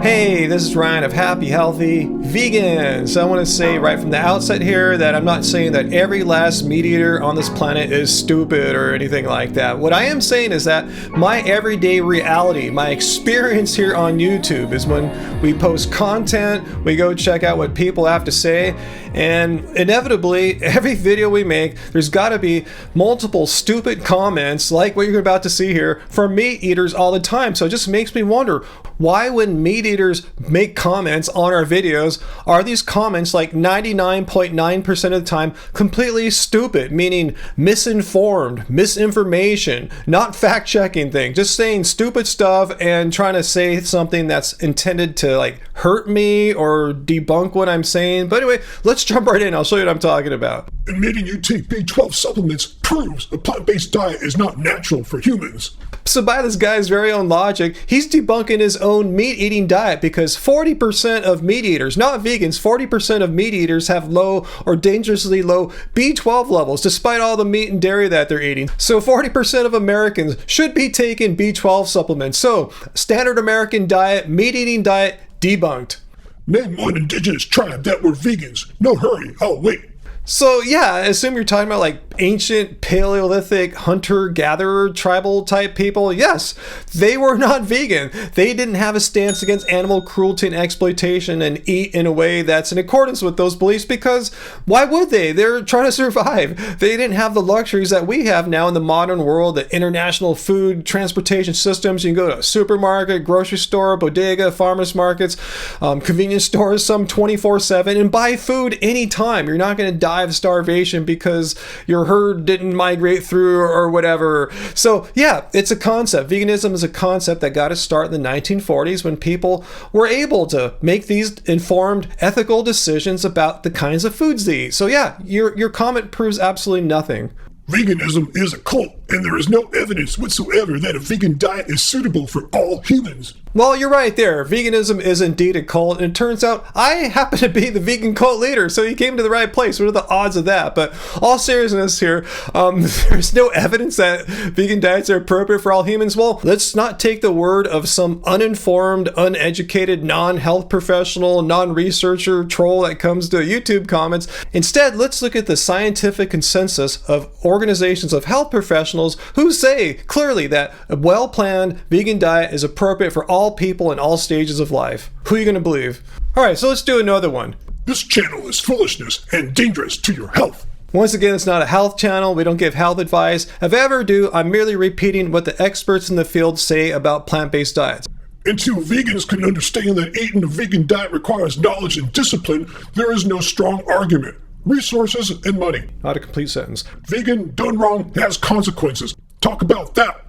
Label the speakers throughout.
Speaker 1: Hey, this is Ryan of Happy Healthy Vegan. So I want to say right from the outset here that I'm not saying that every last meat eater on this planet is stupid or anything like that. What I am saying is that my everyday reality, my experience here on YouTube is when we post content, we go check out what people have to say, and inevitably, every video we make, there's got to be multiple stupid comments like what you're about to see here from meat eaters all the time. So it just makes me wonder, why when meat eaters make comments on our videos, are these comments like 99.9% of the time completely stupid, meaning misinformed, misinformation, not fact-checking things, just saying stupid stuff and trying to say something that's intended to like hurt me or debunk what I'm saying. But anyway, let's jump right in. I'll show you what I'm talking about.
Speaker 2: Admitting you take B12 supplements proves a plant-based diet is not natural for humans.
Speaker 1: So by this guy's very own logic, he's debunking his own meat-eating diet because 40% of meat eaters, not vegans, 40% of meat eaters have low or dangerously low B12 levels despite all the meat and dairy that they're eating. So 40% of Americans should be taking B12 supplements. So standard American diet, meat-eating diet, debunked.
Speaker 2: Name one indigenous tribe that were vegans. No hurry, I'll wait.
Speaker 1: So yeah, I assume you're talking about like ancient Paleolithic hunter-gatherer tribal type people. Yes, they were not vegan. They didn't have a stance against animal cruelty and exploitation and eat in a way that's in accordance with those beliefs because why would they? They're trying to survive. They didn't have the luxuries that we have now in the modern world, the international food transportation systems. You can go to a supermarket, grocery store, bodega, farmers markets, convenience stores, some 24/7 and buy food anytime. You're not going to die of starvation because your herd didn't migrate through or whatever. So yeah, it's a concept. Veganism is a concept that got its start in the 1940s when people were able to make these informed ethical decisions about the kinds of foods they eat. So yeah, your comment proves absolutely nothing.
Speaker 2: Veganism is a cult, and there is no evidence whatsoever that a vegan diet is suitable for all humans.
Speaker 1: Well, you're right there. Veganism is indeed a cult, and it turns out I happen to be the vegan cult leader, so you came to the right place. What are the odds of that? But all seriousness here, there's no evidence that vegan diets are appropriate for all humans. Well, let's not take the word of some uninformed, uneducated, non-health professional, non-researcher troll that comes to YouTube comments. Instead, let's look at the scientific consensus of organizations of health professionals who say clearly that a well-planned vegan diet is appropriate for all people in all stages of life. Who are you going to believe? All right, so let's do another one.
Speaker 2: This channel is foolishness and dangerous to your health.
Speaker 1: Once again, it's not a health channel. We don't give health advice. If I ever do, I'm merely repeating what the experts in the field say about plant-based diets.
Speaker 2: Until vegans can understand that eating a vegan diet requires knowledge and discipline, there is no strong argument. Resources and money.
Speaker 1: Not a complete sentence.
Speaker 2: Vegan done wrong has consequences. Talk about that.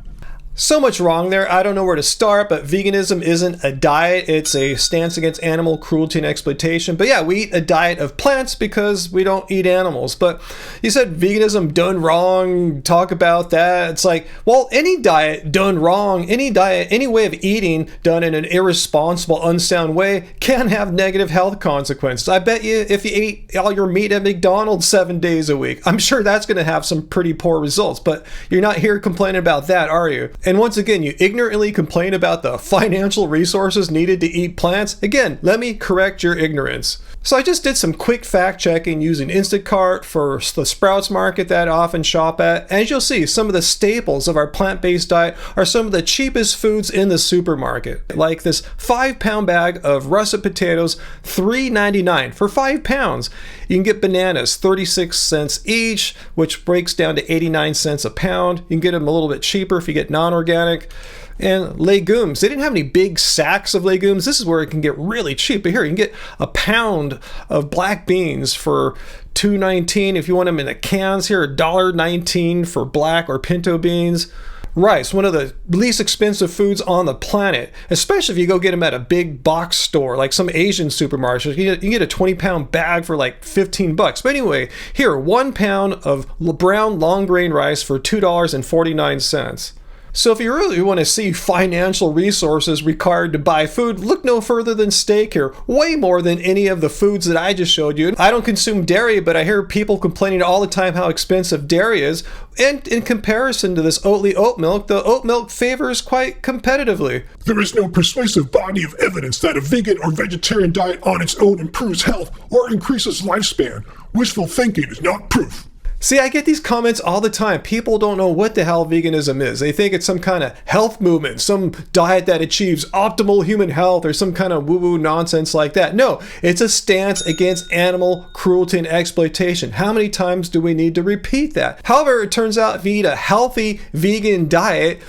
Speaker 1: So much wrong there. I don't know where to start, but veganism isn't a diet. It's a stance against animal cruelty and exploitation. But yeah, we eat a diet of plants because we don't eat animals. But you said veganism done wrong. Talk about that. It's like, well, any diet done wrong, any diet, any way of eating done in an irresponsible, unsound way can have negative health consequences. I bet you if you eat all your meat at McDonald's 7 days a week, I'm sure that's going to have some pretty poor results. But you're not here complaining about that, are you? And once again, you ignorantly complain about the financial resources needed to eat plants. Again, let me correct your ignorance. So I just did some quick fact checking using Instacart for the Sprouts market that I often shop at. As you'll see, some of the staples of our plant-based diet are some of the cheapest foods in the supermarket. Like this 5-pound bag of russet potatoes, $3.99 for 5 pounds. You can get bananas, 36 cents each, which breaks down to 89 cents a pound. You can get them a little bit cheaper if you get non-organic. And legumes, they didn't have any big sacks of legumes. This is where it can get really cheap. But here, you can get a pound of black beans for $2.19. If you want them in the cans, here, $1.19 for black or pinto beans. Rice, one of the least expensive foods on the planet, especially if you go get them at a big box store, like some Asian supermarkets. You can get a 20-pound bag for like $15. But anyway, here, 1 pound of brown long grain rice for $2.49. So if you really want to see financial resources required to buy food, look no further than steak here. Way more than any of the foods that I just showed you. I don't consume dairy, but I hear people complaining all the time how expensive dairy is. And in comparison to this Oatly oat milk, the oat milk favors quite competitively.
Speaker 2: There is no persuasive body of evidence that a vegan or vegetarian diet on its own improves health or increases lifespan. Wishful thinking is not proof.
Speaker 1: See, I get these comments all the time. People don't know what the hell veganism is. They think it's some kind of health movement, some diet that achieves optimal human health, or some kind of woo-woo nonsense like that. No, it's a stance against animal cruelty and exploitation. How many times do we need to repeat that? However, it turns out if you eat a healthy vegan diet,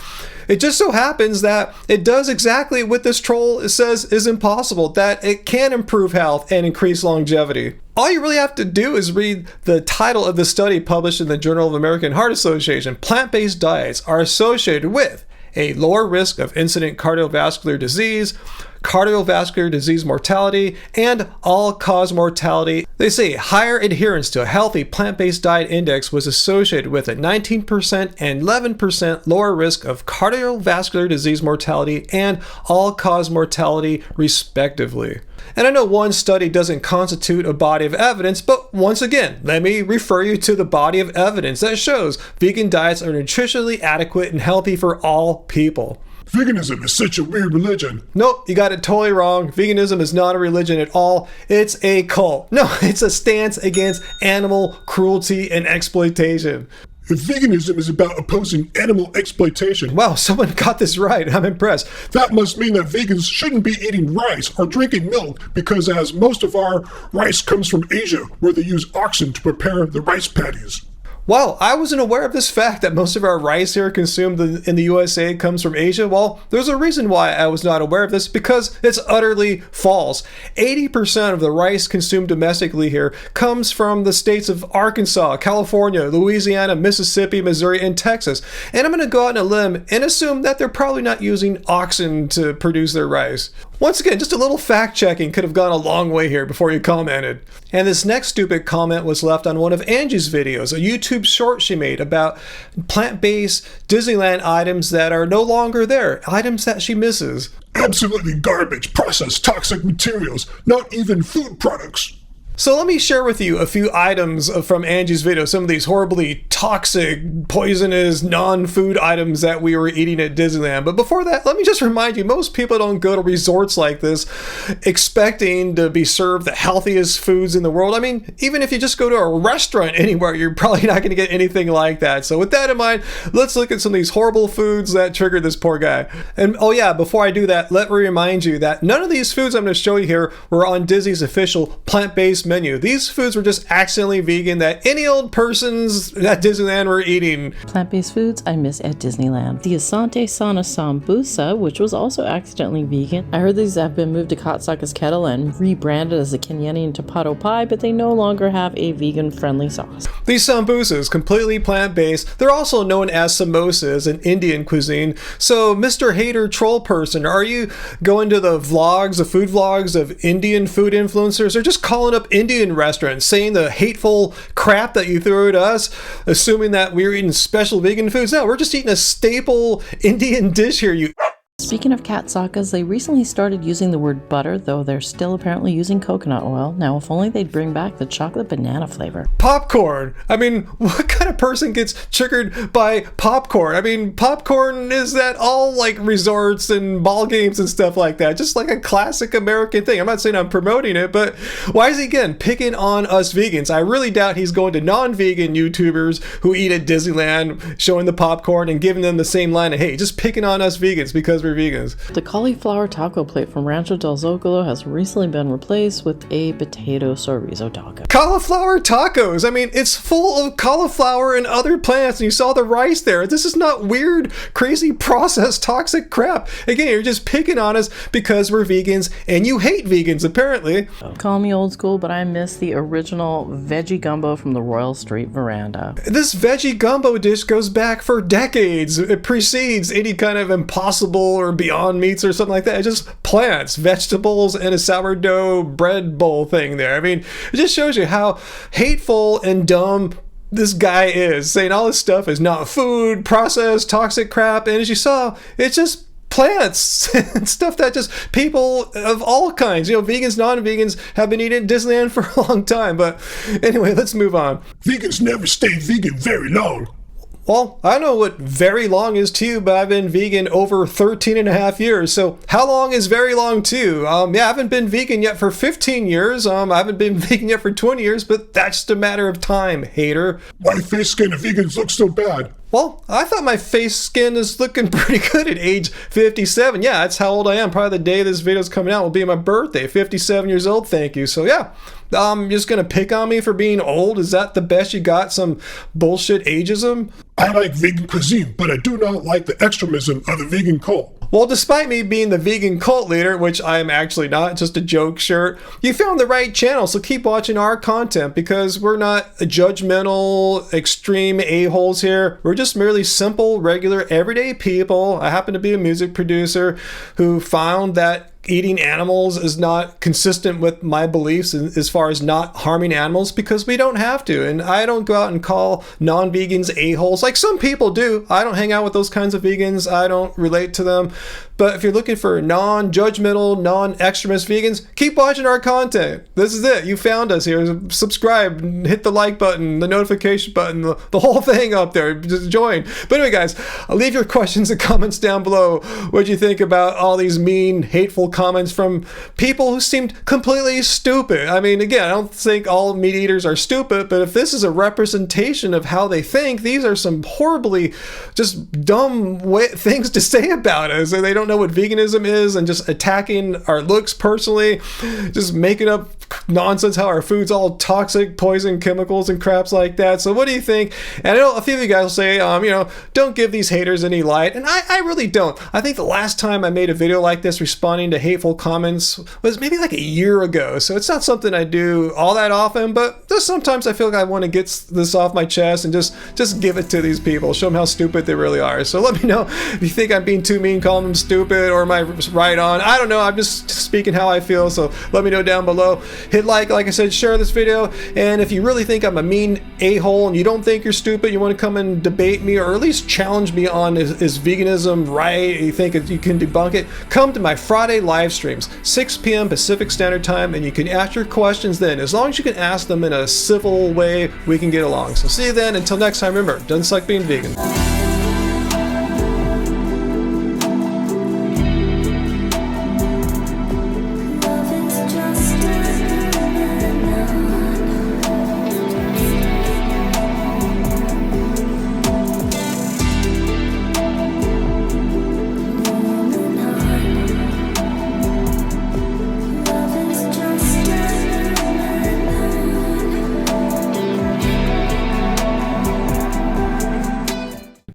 Speaker 1: it just so happens that it does exactly what this troll says is impossible, that it can improve health and increase longevity. All you really have to do is read the title of the study published in the Journal of the American Heart Association. Plant-based diets are associated with a lower risk of incident cardiovascular disease mortality, and all-cause mortality. They say higher adherence to a healthy plant-based diet index was associated with a 19% and 11% lower risk of cardiovascular disease mortality and all-cause mortality, respectively. And I know one study doesn't constitute a body of evidence, but once again, let me refer you to the body of evidence that shows vegan diets are nutritionally adequate and healthy for all people.
Speaker 2: Veganism is such a weird religion.
Speaker 1: Nope, you got it totally wrong. Veganism is not a religion at all. It's a cult. No, it's a stance against animal cruelty and exploitation.
Speaker 2: If veganism is about opposing animal exploitation,
Speaker 1: wow, someone got this right. I'm impressed.
Speaker 2: That must mean that vegans shouldn't be eating rice or drinking milk, because as most of our rice comes from Asia, where they use oxen to prepare the rice paddies.
Speaker 1: Wow, I wasn't aware of this fact that most of our rice here consumed in the USA comes from Asia. Well, there's a reason why I was not aware of this, because it's utterly false. 80% of the rice consumed domestically here comes from the states of Arkansas, California, Louisiana, Mississippi, Missouri, and Texas. And I'm going to go out on a limb and assume that they're probably not using oxen to produce their rice. Once again, just a little fact-checking could have gone a long way here before you commented. And this next stupid comment was left on one of Angie's videos, a YouTube short she made about plant-based Disneyland items that are no longer there, items that she misses.
Speaker 2: Absolutely garbage, processed, toxic materials, not even food products.
Speaker 1: So let me share with you a few items from Angie's video, some of these horribly toxic, poisonous, non-food items that we were eating at Disneyland. But before that, let me just remind you, most people don't go to resorts like this expecting to be served the healthiest foods in the world. I mean, even if you just go to a restaurant anywhere, you're probably not going to get anything like that. So with that in mind, let's look at some of these horrible foods that triggered this poor guy. And oh yeah, before I do that, let me remind you that none of these foods I'm going to show you here were on Disney's official plant-based menu. These foods were just accidentally vegan that any old persons at Disneyland were eating.
Speaker 3: Plant-based foods I miss at Disneyland. The Asante Sana Sambusa, which was also accidentally vegan. I heard these have been moved to Katsaka's kettle and rebranded as the Kenyani Tapato Pie, but they no longer have a vegan-friendly sauce.
Speaker 1: These sambusas, completely plant-based, they're also known as samosas in Indian cuisine. So, Mr. Hater Troll Person, are you going to the vlogs, the food vlogs of Indian food influencers, or just calling up Indian restaurants, saying the hateful crap that you threw at us, assuming that we were eating special vegan foods? No, we're just eating a staple Indian dish here, you...
Speaker 3: Speaking of Katsakas, they recently started using the word butter, though they're still apparently using coconut oil. Now, if only they'd bring back the chocolate banana flavor.
Speaker 1: Popcorn! I mean, what kind of person gets triggered by popcorn? I mean, popcorn is at all like resorts and ball games and stuff like that. Just like a classic American thing. I'm not saying I'm promoting it, but why is he again picking on us vegans? I really doubt he's going to non-vegan YouTubers who eat at Disneyland, showing the popcorn and giving them the same line of, hey, just picking on us vegans because we're vegans.
Speaker 3: The cauliflower taco plate from Rancho del Zocalo has recently been replaced with a potato chorizo taco.
Speaker 1: Cauliflower tacos! I mean, it's full of cauliflower and other plants, and you saw the rice there. This is not weird, crazy, processed, toxic crap. Again, you're just picking on us because we're vegans, and you hate vegans, apparently.
Speaker 3: Call me old school, but I miss the original veggie gumbo from the Royal Street Veranda.
Speaker 1: This veggie gumbo dish goes back for decades. It precedes any kind of Impossible or Beyond Meats or something like that. It's just plants, vegetables, and a sourdough bread bowl thing there. I mean, it just shows you how hateful and dumb this guy is, saying all this stuff is not food, processed, toxic crap. And as you saw, it's just plants and stuff that just people of all kinds, vegans, non-vegans, have been eating at Disneyland for a long time. But anyway, let's move on.
Speaker 2: Vegans never stay vegan very long.
Speaker 1: Well, I know what very long is to you, but I've been vegan over 13 and a half years. So how long is very long to you? I haven't been vegan yet for 15 years. I haven't been vegan yet for 20 years, but that's just a matter of time, hater.
Speaker 2: Why face skin of vegans look so bad?
Speaker 1: Well, I thought my face skin is looking pretty good at age 57. Yeah, that's how old I am. Probably the day this video is coming out will be my birthday. 57 years old, thank you. So yeah, just gonna pick on me for being old? Is that the best you got? Some bullshit ageism?
Speaker 2: I like vegan cuisine, but I do not like the extremism of the vegan cult.
Speaker 1: Well, despite me being the vegan cult leader, which I am actually not, just a joke shirt, you found the right channel, so keep watching our content because we're not judgmental, extreme a-holes here. We're just merely simple, regular, everyday people. I happen to be a music producer who found that eating animals is not consistent with my beliefs as far as not harming animals because we don't have to. And I don't go out and call non-vegans a-holes like some people do. I don't hang out with those kinds of vegans. I don't relate to them. But if you're looking for non-judgmental, non-extremist vegans, keep watching our content. This is it. You found us here. Subscribe, hit the like button, the notification button, the whole thing up there. Just join. But anyway, guys, I'll leave your questions and comments down below. What do you think about all these mean, hateful comments from people who seemed completely stupid? I mean, again, I don't think all meat eaters are stupid, but if this is a representation of how they think, these are some horribly just dumb things to say about us. And they don't know what veganism is and just attacking our looks personally, just making up nonsense how our food's all toxic, poison, chemicals, and craps like that. So what do you think? And I know a few of you guys will say, don't give these haters any light. And I really don't. I think the last time I made a video like this responding to hateful comments was maybe like a year ago. So it's not something I do all that often, but just sometimes I feel like I want to get this off my chest and just give it to these people, show them how stupid they really are. So let me know if you think I'm being too mean, calling them stupid, or am I right on? I don't know. I'm just speaking how I feel. So let me know down below. Hit like I said, share this video. And if you really think I'm a mean a-hole and you don't think you're stupid, you want to come and debate me or at least challenge me on is veganism right? You think you can debunk it? Come to my Friday live streams, 6 p.m. Pacific Standard Time, and you can ask your questions then. As long as you can ask them in a civil way, we can get along. So see you then. Until next time, remember, doesn't suck being vegan.